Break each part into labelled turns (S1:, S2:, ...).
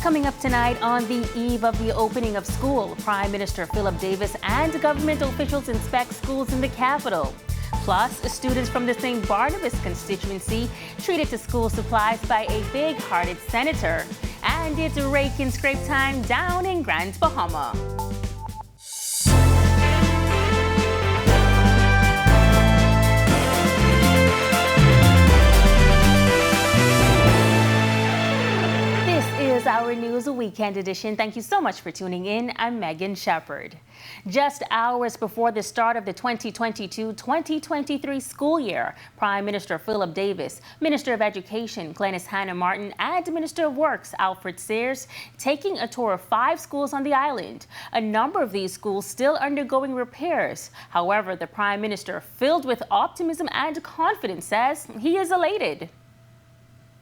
S1: Coming up tonight, on the eve of the opening of school, Prime Minister Philip Davis and government officials inspect schools in the capital. Plus, students from the St. Barnabas constituency treated to school supplies by a big-hearted senator. And it's rake and scrape time down in Grand Bahama. Our News Weekend Edition. Thank you so much for tuning in. I'm Megan Shepard. Just hours before the start of the 2022-2023 school year, Prime Minister Philip Davis, Minister of Education Glenys Hannah Martin, and Minister of Works Alfred Sears taking a tour of 5 schools on the island. A number of these schools still undergoing repairs. However, the Prime Minister, filled with optimism and confidence, says he is elated.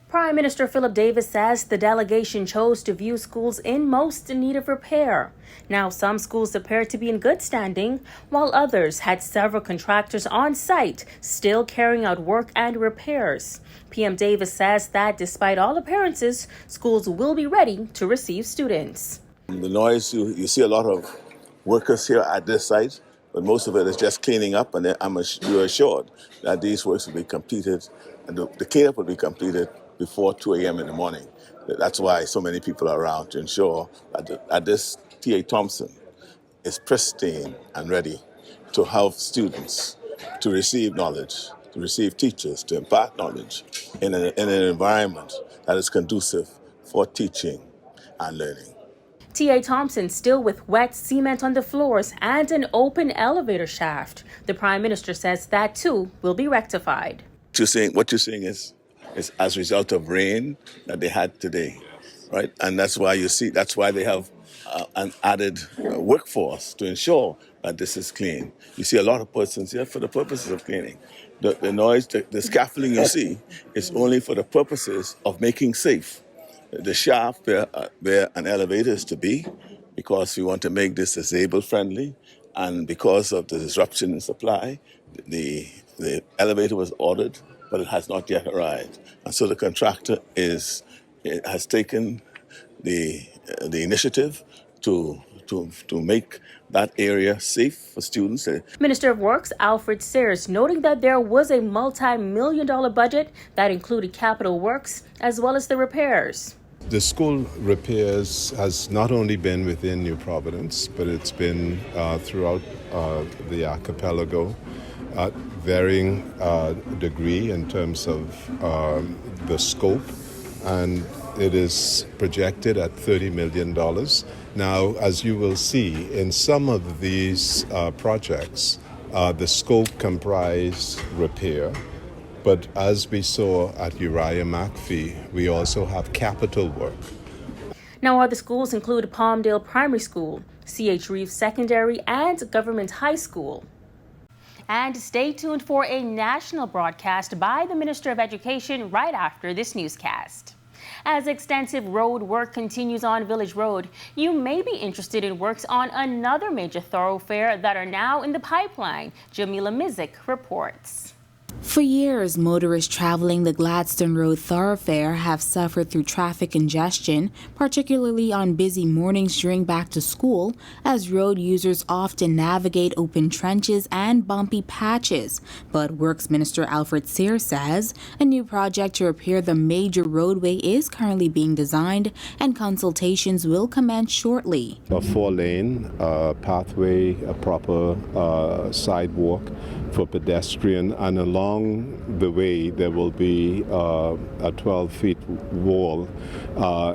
S1: Prime Minister Philip Davis says the delegation chose to view schools in most in need of repair. Now, some schools appear to be in good standing, while others had several contractors on site still carrying out work and repairs. PM Davis says that despite all appearances, schools will be ready to receive students.
S2: The noise, you see a lot of workers here at this site, but most of it is just cleaning up, and you're assured that these works will be completed, and the cleanup will be completed before 2 a.m. in the morning. That's why so many people are around, to ensure that this T.A. Thompson is pristine and ready to help students to receive knowledge, to receive teachers, to impart knowledge in an environment that is conducive for teaching and learning.
S1: T.A. Thompson still with wet cement on the floors and an open elevator shaft. The Prime Minister says that too will be rectified.
S2: What you're saying is as a result of rain that they had today, right? And that's why they have an added workforce to ensure that this is clean. You see a lot of persons here for the purposes of cleaning. The noise, the scaffolding you see is only for the purposes of making safe the shaft where an elevator is to be, because we want to make this disabled friendly, and because of the disruption in supply, the elevator was ordered, but it has not yet arrived. And so the contractor has taken the initiative to make that area safe for students.
S1: Minister of Works Alfred Sears noting that there was a multi-million-dollar budget that included capital works as well as the repairs.
S3: The school repairs has not only been within New Providence, but it's been throughout the archipelago. Varying degree in terms of the scope, and it is projected at $30 million. Now, as you will see, in some of these projects, the scope comprised repair, but as we saw at Uriah McPhee, we also have capital work.
S1: Now, other schools include Palmdale Primary School, C.H. Reeves Secondary, and Government High School. And stay tuned for a national broadcast by the Minister of Education right after this newscast. As extensive road work continues on Village Road, you may be interested in works on another major thoroughfare that are now in the pipeline. Jamila Mizik reports.
S4: For years, motorists traveling the Gladstone Road thoroughfare have suffered through traffic congestion, particularly on busy mornings during back to school, as road users often navigate open trenches and bumpy patches. But Works Minister Alfred Sears says a new project to repair the major roadway is currently being designed and consultations will commence shortly.
S3: A 4-lane pathway, a proper sidewalk for pedestrian, and along the way there will be a 12-feet wall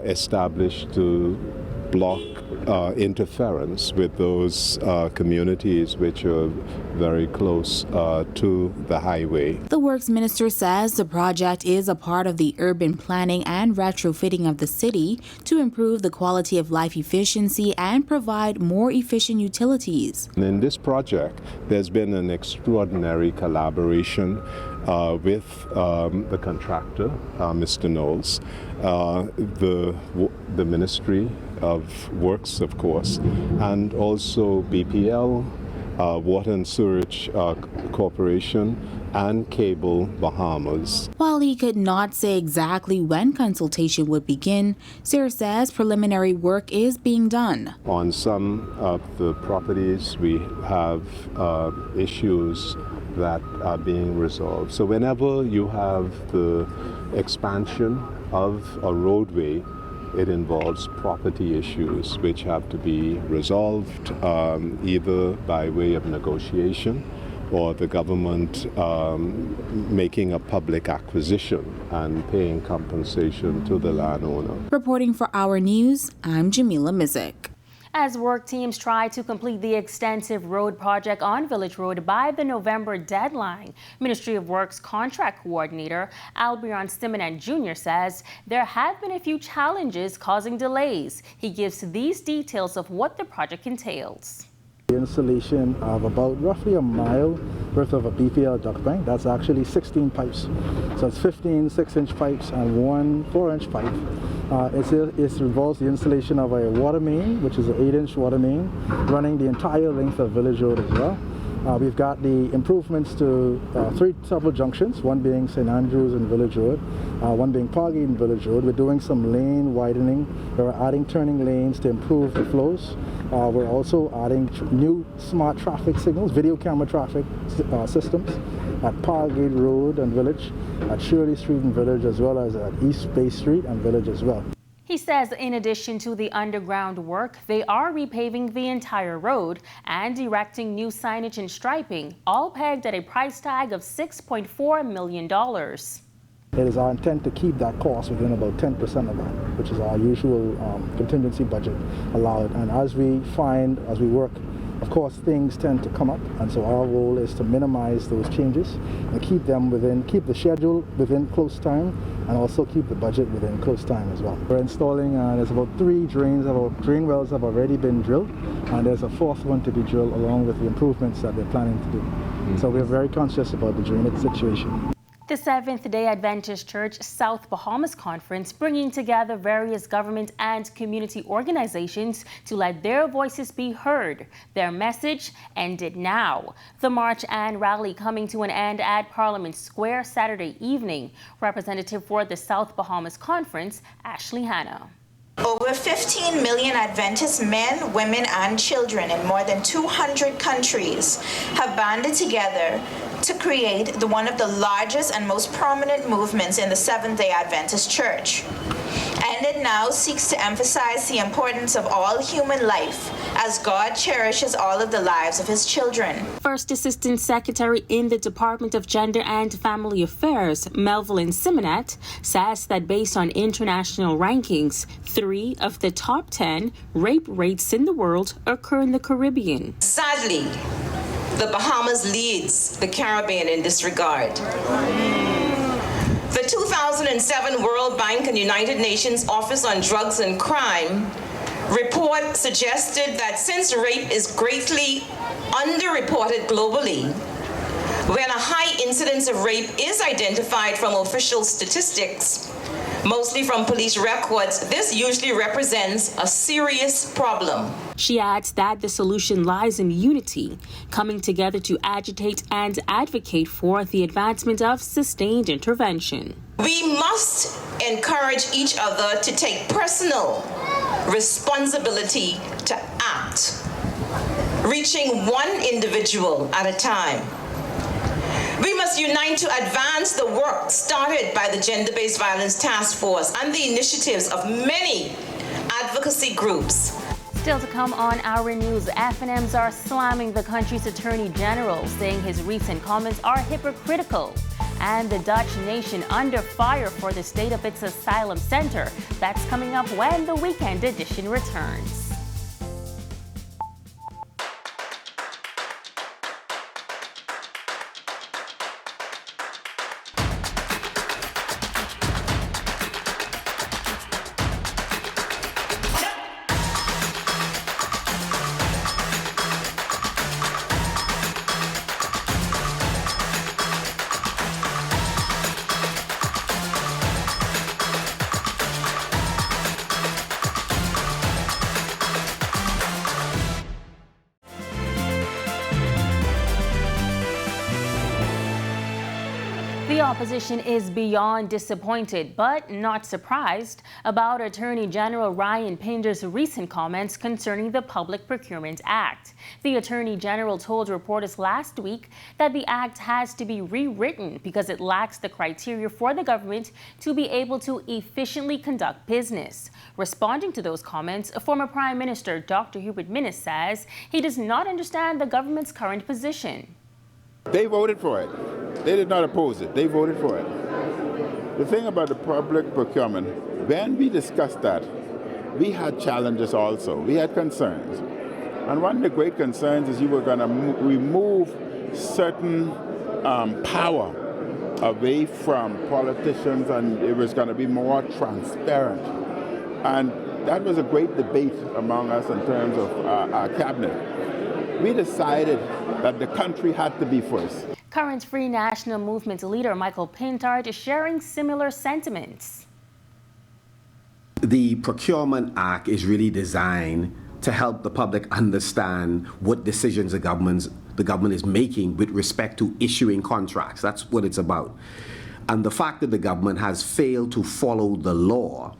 S3: established to block interference with those communities which are very close to the highway.
S4: The Works Minister says the project is a part of the urban planning and retrofitting of the city to improve the quality of life efficiency and provide more efficient utilities.
S3: In this project, there's been an extraordinary collaboration with the contractor, Mr. Knowles, the Ministry of Works, of course, and also BPL, Water and Sewerage Corporation, and Cable Bahamas.
S4: While he could not say exactly when consultation would begin, Sir says preliminary work is being done.
S3: On some of the properties, we have issues that are being resolved. So whenever you have the expansion of a roadway, it involves property issues which have to be resolved either by way of negotiation or the government making a public acquisition and paying compensation to the landowner.
S4: Reporting for Our News, I'm Jamila Mizik.
S1: As work teams try to complete the extensive road project on Village Road by the November deadline, Ministry of Works contract coordinator Albion Simonet Jr. says there have been a few challenges causing delays. He gives these details of what the project entails.
S5: The installation of about roughly a mile worth of a BPL duct bank. That's actually 16 pipes. So it's 15 6-inch pipes and one 4-inch pipe. It involves the installation of a water main, which is an 8-inch water main, running the entire length of Village Road as well. We've got the improvements to 3 several junctions, one being St. Andrews and Village Road, one being Pargate and Village Road. We're doing some lane widening. We're adding turning lanes to improve the flows. We're also adding new smart traffic signals, video camera traffic systems at Pargate Road and Village, at Shirley Street and Village, as well as at East Bay Street and Village as well.
S1: He says in addition to the underground work, they are repaving the entire road and erecting new signage and striping, all pegged at a price tag of $6.4 million.
S5: It is our intent to keep that cost within about 10% of that, which is our usual contingency budget allowed. And as we work, of course, things tend to come up, and so our goal is to minimize those changes and keep the schedule within close time, and also keep the budget within close time as well. We're installing, there's about 3 drain wells have already been drilled, and there's a 4th one to be drilled along with the improvements that they're planning to do. So we're very conscious about the drainage situation.
S1: The Seventh-day Adventist Church South Bahamas Conference bringing together various government and community organizations to let their voices be heard. Their message, "End it now." The march and rally coming to an end at Parliament Square Saturday evening. Representative for the South Bahamas Conference, Ashley Hanna.
S6: Over 15 million Adventist men, women, and children in more than 200 countries have banded together to create one of the largest and most prominent movements in the Seventh-day Adventist Church. End It Now seeks to emphasize the importance of all human life as God cherishes all of the lives of his children.
S1: First Assistant Secretary in the Department of Gender and Family Affairs, Melvin Simonet, says that based on international rankings, 3 of the top 10 rape rates in the world occur in the Caribbean.
S7: Sadly, the Bahamas leads the Caribbean in this regard. The 2007 World Bank and United Nations Office on Drugs and Crime report suggested that since rape is greatly underreported globally, when a high incidence of rape is identified from official statistics, mostly from police records, this usually represents a serious problem.
S1: She adds that the solution lies in unity, coming together to agitate and advocate for the advancement of sustained intervention.
S7: We must encourage each other to take personal responsibility to act, reaching one individual at a time. We must unite to advance the work started by the Gender-Based Violence Task Force and the initiatives of many advocacy groups.
S1: Still to come on Our News, F&Ms are slamming the country's Attorney General, saying his recent comments are hypocritical. And the Dutch nation under fire for the state of its asylum center. That's coming up when the weekend edition returns. The opposition is beyond disappointed, but not surprised, about Attorney General Ryan Pinder's recent comments concerning the Public Procurement Act. The Attorney General told reporters last week that the act has to be rewritten because it lacks the criteria for the government to be able to efficiently conduct business. Responding to those comments, former Prime Minister Dr. Hubert Minnis says he does not understand the government's current position.
S8: They voted for it. They did not oppose it. They voted for it. The thing about the public procurement, when we discussed that, we had challenges also. We had concerns. And one of the great concerns is you were going to remove certain power away from politicians, and it was going to be more transparent. And that was a great debate among us in terms of our cabinet. We decided that the country had to be first.
S1: Current Free National Movement leader Michael Pintard is sharing similar sentiments.
S9: The Procurement Act is really designed to help the public understand what decisions the government is making with respect to issuing contracts. That's what it's about. And the fact that the government has failed to follow the law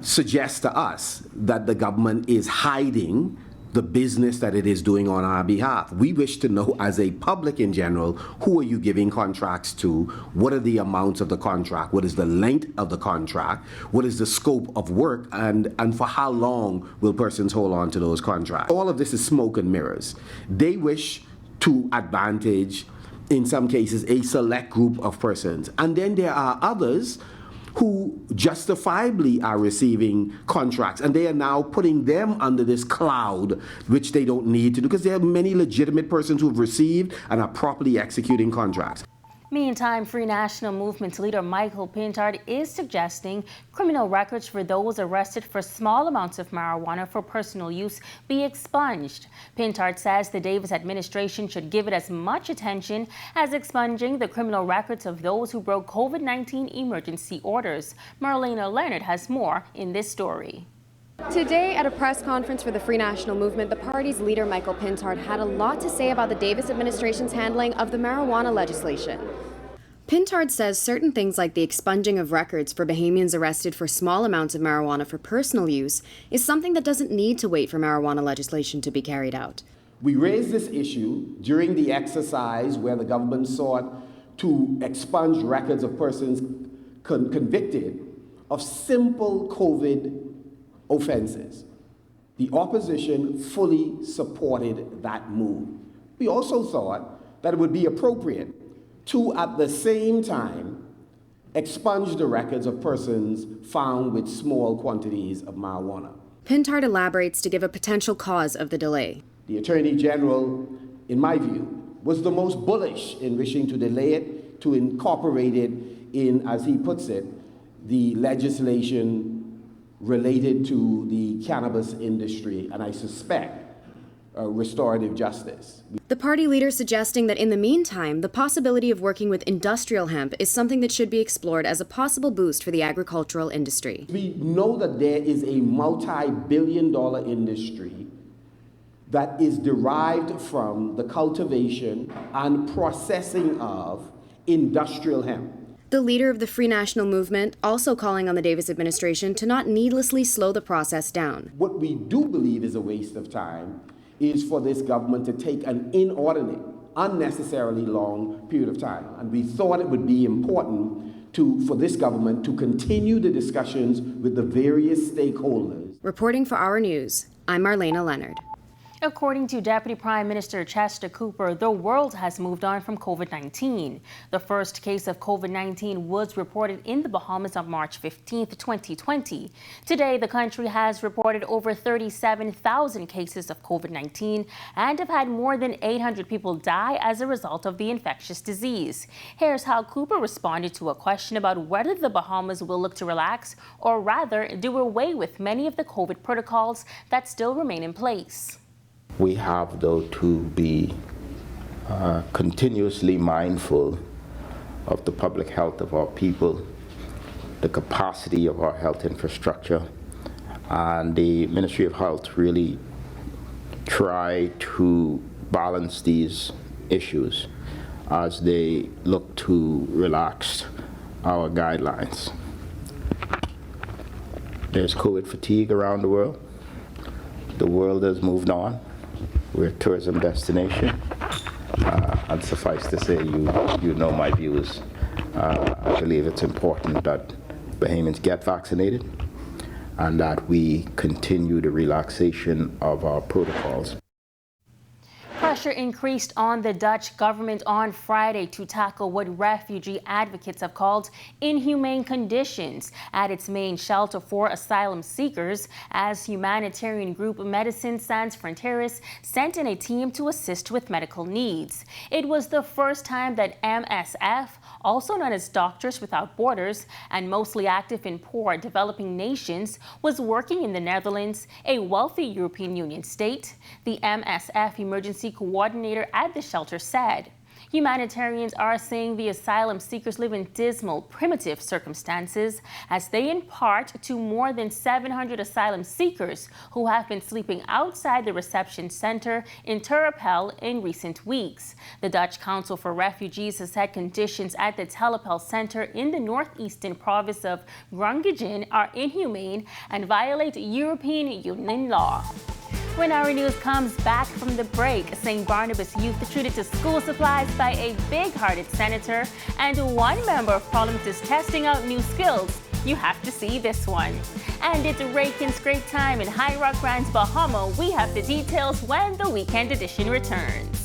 S9: suggests to us that the government is hiding the business that it is doing on our behalf. We wish to know, as a public in general, who are you giving contracts to? What are the amounts of the contract? What is the length of the contract? What is the scope of work? And for how long will persons hold on to those contracts? All of this is smoke and mirrors. They wish to advantage, in some cases, a select group of persons. And then there are others who justifiably are receiving contracts, and they are now putting them under this cloud, which they don't need to do, because there are many legitimate persons who have received and are properly executing contracts.
S1: Meantime, Free National Movement leader Michael Pintard is suggesting criminal records for those arrested for small amounts of marijuana for personal use be expunged. Pintard says the Davis administration should give it as much attention as expunging the criminal records of those who broke COVID-19 emergency orders. Marlena Leonard has more in this story.
S10: Today, at a press conference for the Free National Movement, the party's leader, Michael Pintard, had a lot to say about the Davis administration's handling of the marijuana legislation. Pintard says certain things like the expunging of records for Bahamians arrested for small amounts of marijuana for personal use is something that doesn't need to wait for marijuana legislation to be carried out.
S9: We raised this issue during the exercise where the government sought to expunge records of persons convicted of simple COVID offenses. The opposition fully supported that move. We also thought that it would be appropriate to, at the same time, expunge the records of persons found with small quantities of marijuana.
S10: Pintard elaborates to give a potential cause of the delay.
S9: The Attorney General, in my view, was the most bullish in wishing to delay it, to incorporate it in, as he puts it, the legislation related to the cannabis industry, and I suspect restorative justice.
S10: The party leader suggesting that in the meantime, the possibility of working with industrial hemp is something that should be explored as a possible boost for the agricultural industry.
S9: We know that there is a multi-billion-dollar industry that is derived from the cultivation and processing of industrial hemp.
S10: The leader of the Free National Movement also calling on the Davis administration to not needlessly slow the process down.
S9: What we do believe is a waste of time is for this government to take an inordinate, unnecessarily long period of time. And we thought it would be important for this government to continue the discussions with the various stakeholders.
S10: Reporting for Our News, I'm Marlena Leonard.
S1: According to Deputy Prime Minister Chester Cooper, the world has moved on from COVID-19. The first case of COVID-19 was reported in the Bahamas on March 15, 2020. Today, the country has reported over 37,000 cases of COVID-19 and have had more than 800 people die as a result of the infectious disease. Here's how Cooper responded to a question about whether the Bahamas will look to relax or rather do away with many of the COVID protocols that still remain in place.
S11: We have, though, to be continuously mindful of the public health of our people, the capacity of our health infrastructure, and the Ministry of Health really try to balance these issues. as they look to relax our guidelines. There's COVID fatigue around the world. The world has moved on. We're a tourism destination. And suffice to say, you know my views. I believe it's important that Bahamians get vaccinated and that we continue the relaxation of our protocols.
S1: Pressure increased on the Dutch government on Friday to tackle what refugee advocates have called inhumane conditions at its main shelter for asylum seekers, as humanitarian group Médecins Sans Frontieres sent in a team to assist with medical needs. It was the first time that MSF, also known as Doctors Without Borders and mostly active in poor developing nations, was working in the Netherlands, a wealthy European Union state. The MSF emergency coordinator at the shelter said, humanitarians are saying the asylum seekers live in dismal, primitive circumstances as they impart to more than 700 asylum seekers who have been sleeping outside the reception center in Terapel in recent weeks. The Dutch Council for Refugees has said conditions at the Telepel Center in the northeastern province of Groningen are inhumane and violate European Union law. When our news comes back from the break, St. Barnabas youth treated to school supplies by a big-hearted senator, and one member of parliament is testing out new skills. You have to see this one. And it's Rakin's Great Time in High Rock Grants, Bahama. We have the details when the weekend edition returns.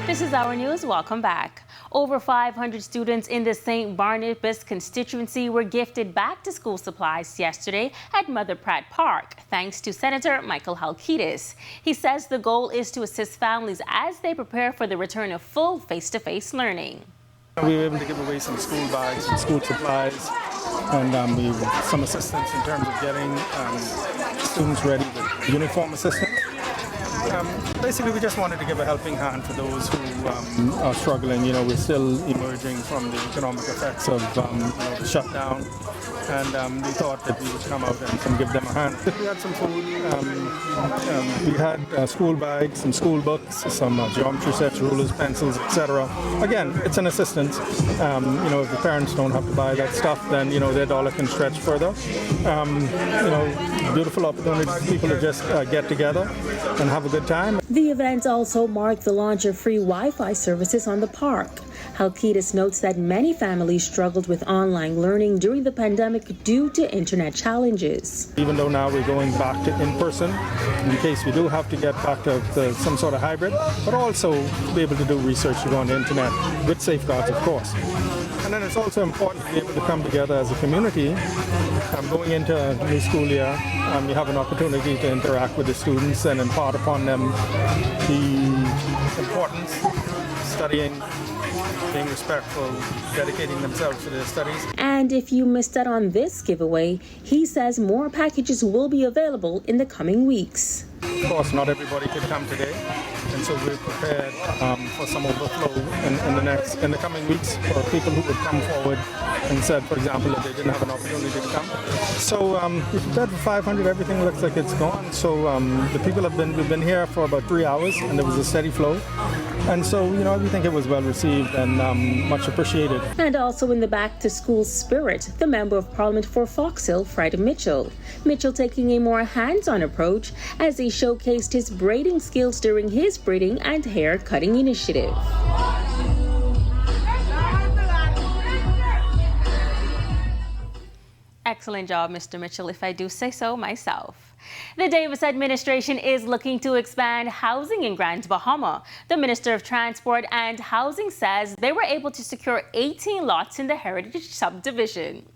S1: This is our news. Welcome back. Over 500 students in the St. Barnabas constituency were gifted back to school supplies yesterday at Mother Pratt Park, thanks to Senator Michael Halkitis. He says the goal is to assist families as they prepare for the return of full face-to-face learning.
S12: We were able to give away some school bags and school supplies, and we some assistance in terms of getting students ready with uniform assistance. Basically, we just wanted to give a helping hand for those who are struggling. You know, we're still emerging from the economic effects of the shutdown, and we thought that we would come out and give them a hand. We had some food. We had school bags, some school books, some geometry sets, rulers, pencils, etc. Again, it's an assistance. If the parents don't have to buy that stuff, then their dollar can stretch further. Beautiful opportunity for people to just get together and have a good time.
S13: The event also marked the launch of free Wi-Fi services on the park. Halkitis notes that many families struggled with online learning during the pandemic due to internet challenges.
S12: Even though now we're going back to in-person, in case we do have to get back to some sort of hybrid, but also to be able to do research on the internet with safeguards, of course. And then it's also important to be able to come together as a community. Going into a new school year, you have an opportunity to interact with the students and impart upon them the importance of studying, being respectful, dedicating themselves to their studies.
S13: And if you missed out on this giveaway, he says more packages will be available in the coming weeks.
S12: Of course, not everybody could come today, and so we're prepared for some overflow in the coming weeks for people who would come forward and said, for example, that they didn't have an opportunity to come. So we're prepared for 500. Everything looks like it's gone. So the people we've been here for about 3 hours, and there was a steady flow. And so, we think it was well received and much appreciated.
S13: And also in the back-to-school spirit, the Member of Parliament for Fox Hill, Fred Mitchell. Mitchell taking a more hands-on approach as he showcased his braiding skills during his braiding and hair cutting initiative.
S1: Excellent job, Mr. Mitchell, if I do say so myself. The Davis administration is looking to expand housing in Grand Bahama. The Minister of Transport and Housing says they were able to secure 18 lots in the Heritage Subdivision.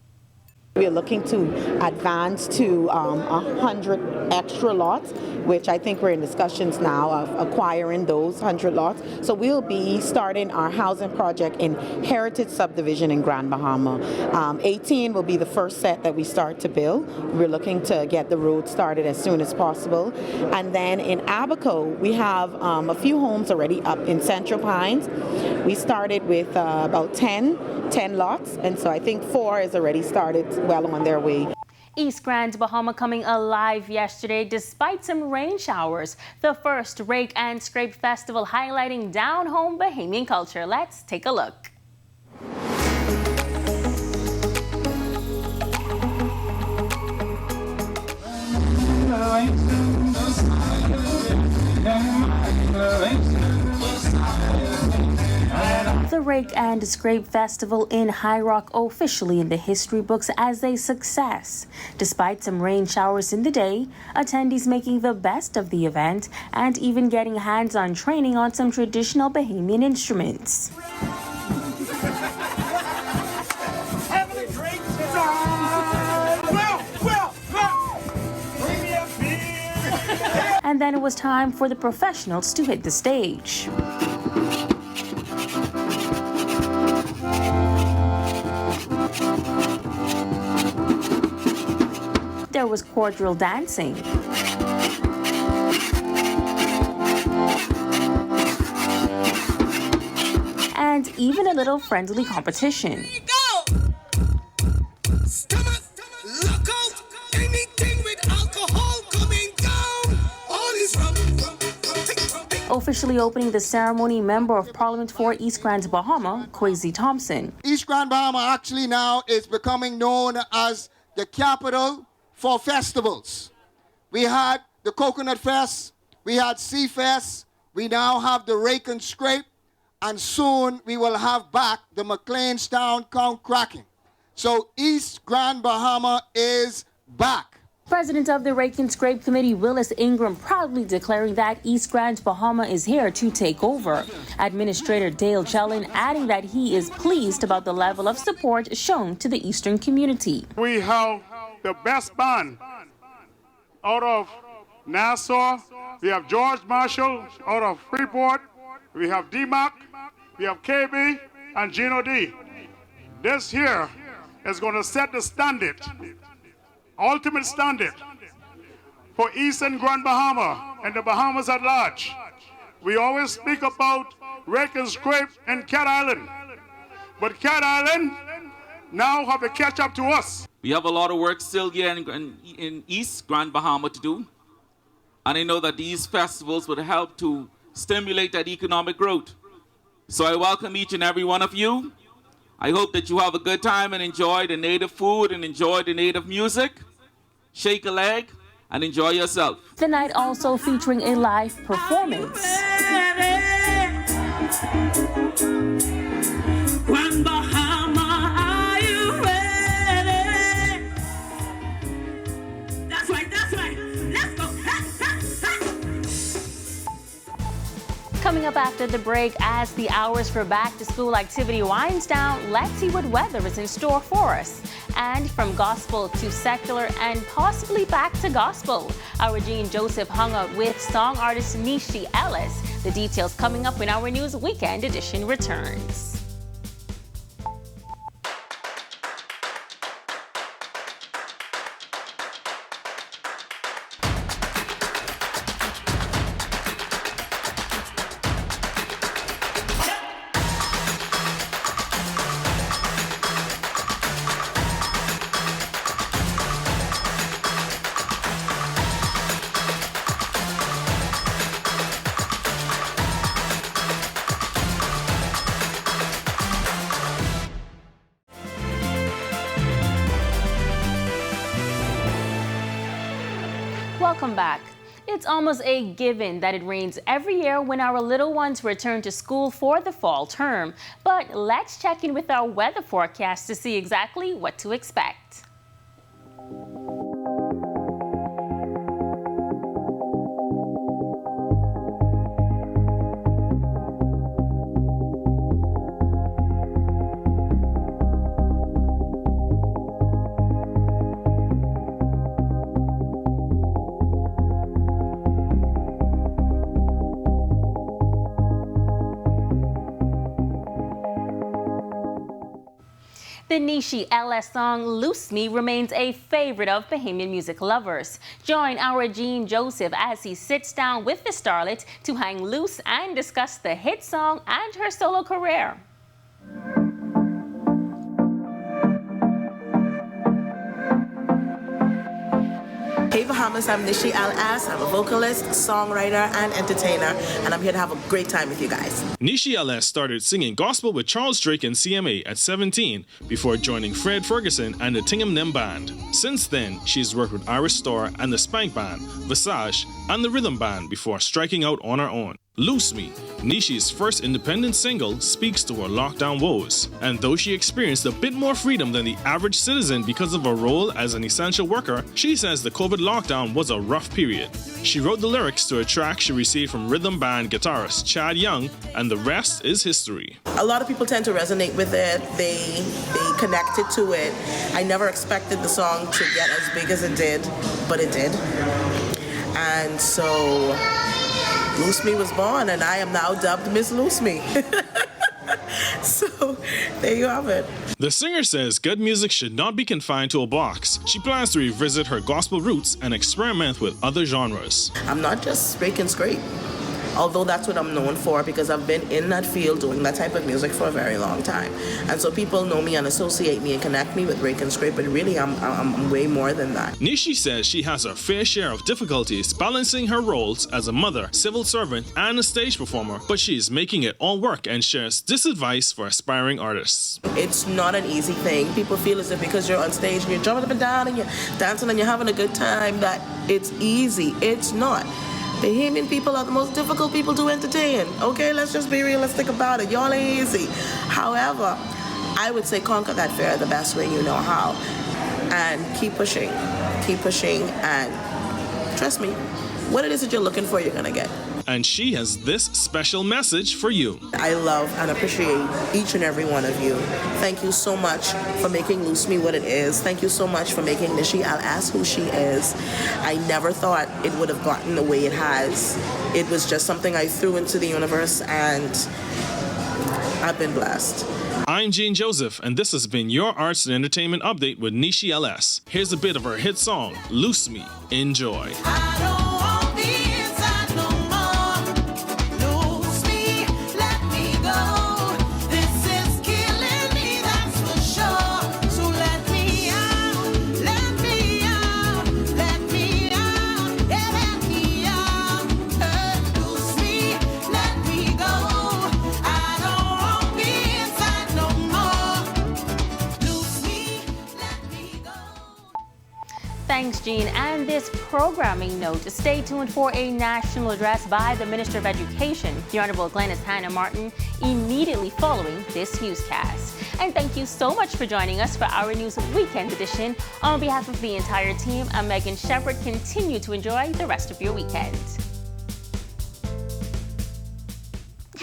S14: We're looking to advance to 100 extra lots, which I think we're in discussions now of acquiring those 100 lots. So we'll be starting our housing project in Heritage Subdivision in Grand Bahama. 18 will be the first set that we start to build. We're looking to get the road started as soon as possible. And then in Abaco, we have a few homes already up in Central Pines. We started with about 10 lots, and so I think 4 is already started well on their way.
S1: East Grand Bahama coming alive yesterday despite some rain showers. The first Rake and Scrape Festival highlighting down-home Bahamian culture. Let's take a look. The Rake and Scrape Festival in High Rock officially in the history books as a success. Despite some rain showers in the day, attendees making the best of the event and even getting hands-on training on some traditional Bahamian instruments. And then it was time for the professionals to hit the stage. There was cordial dancing. And even a little friendly competition. Officially opening the ceremony, Member of Parliament for East Grand Bahama, Kwesi Thompson.
S15: East Grand Bahama actually now is becoming known as the capital for festivals. We had the Coconut Fest, we had Sea Fest, we now have the Rake and Scrape, and soon we will have back the McLeanstown Count Cracking. So East Grand Bahama is back.
S1: President of the Rake and Scrape Committee, Willis Ingram, proudly declaring that East Grand Bahama is here to take over. Administrator Dale Chellin adding that he is pleased about the level of support shown to the Eastern community.
S16: We have the best band out of Nassau. We have George Marshall out of Freeport. We have D-Mac, we have KB, and Gino D. This here is going to set the standard, ultimate standard for Eastern Grand Bahama and the Bahamas at large. We always speak about Rake and Scrape and Cat Island, but Cat Island now have to catch up to us.
S17: We have a lot of work still here in East Grand Bahama to do, and I know that these festivals would help to stimulate that economic growth. So I welcome each and every one of you. I hope that you have a good time and enjoy the native food and enjoy the native music. Shake a leg and enjoy yourself.
S1: The night also featuring a live performance.
S18: Grand Bahama, are you ready? That's right, that's right. Let's go.
S1: Coming up after the break, as the hours for back-to-school activity winds down, let's see what weather is in store for us. And from gospel to secular and possibly back to gospel, our Jean Joseph hung out with song artist Nishi Ellis. The details coming up when our News Weekend edition returns. Welcome back. It's almost a given that it rains every year when our little ones return to school for the fall term. But let's check in with our weather forecast to see exactly what to expect. The Nishi LS song Loose Me remains a favorite of Bahamian music lovers. Join our Gene Joseph as he sits down with the starlet to hang loose and discuss the hit song and her solo career.
S19: Hey Bahamas, I'm Nishi LS. I'm a vocalist, songwriter, and entertainer, and I'm here to have a great time with you guys.
S20: Nishi LS started singing gospel with Charles Drake and CMA at 17 before joining Fred Ferguson and the Tingham Nim Band. Since then, she's worked with Irish Star and the Spank Band, Visage, and the Rhythm Band before striking out on her own. Loose Me, Nishi's first independent single, speaks to her lockdown woes. And though she experienced a bit more freedom than the average citizen because of her role as an essential worker, she says the COVID lockdown was a rough period. She wrote the lyrics to a track she received from rhythm band guitarist Chad Young, and the rest is history.
S19: A lot of people tend to resonate with it. They connected to it. I never expected the song to get as big as it did, but it did. And so Loose Me was born, and I am now dubbed Miss Loose Me. So there you have it.
S20: The singer says good music should not be confined to a box. She plans to revisit her gospel roots and experiment with other genres.
S19: I'm not just rake and scrape, although that's what I'm known for because I've been in that field doing that type of music for a very long time. And so people know me and associate me and connect me with rake and scrape, but really I'm way more than that.
S20: Nishi says she has her fair share of difficulties balancing her roles as a mother, civil servant, and a stage performer, but she is making it all work and shares this advice for aspiring artists.
S19: It's not an easy thing. People feel as if because you're on stage and you're jumping up and down and you're dancing and you're having a good time that it's easy. It's not. Bahamian people are the most difficult people to entertain. Okay, let's just be realistic about it. Y'all ain't easy. However, I would say conquer that fear the best way you know how. And keep pushing, and trust me, what it is that you're looking for, you're gonna get.
S20: And she has this special message for you.
S19: I love and appreciate each and every one of you. Thank you so much for making Loose Me what it is. Thank you so much for making Nishi LS who she is. I never thought it would have gotten the way it has. It was just something I threw into the universe, and I've been blessed.
S20: I'm Gene Joseph, and this has been your Arts and Entertainment Update with Nishi LS. Here's a bit of her hit song, Loose Me. Enjoy.
S1: Thanks, Jean. And this programming note, stay tuned for a national address by the Minister of Education, the Honorable Glenys Hannah Martin, immediately following this newscast. And thank you so much for joining us for our News Weekend edition. On behalf of the entire team, I'm Megan Shepherd. Continue to enjoy the rest of your weekend.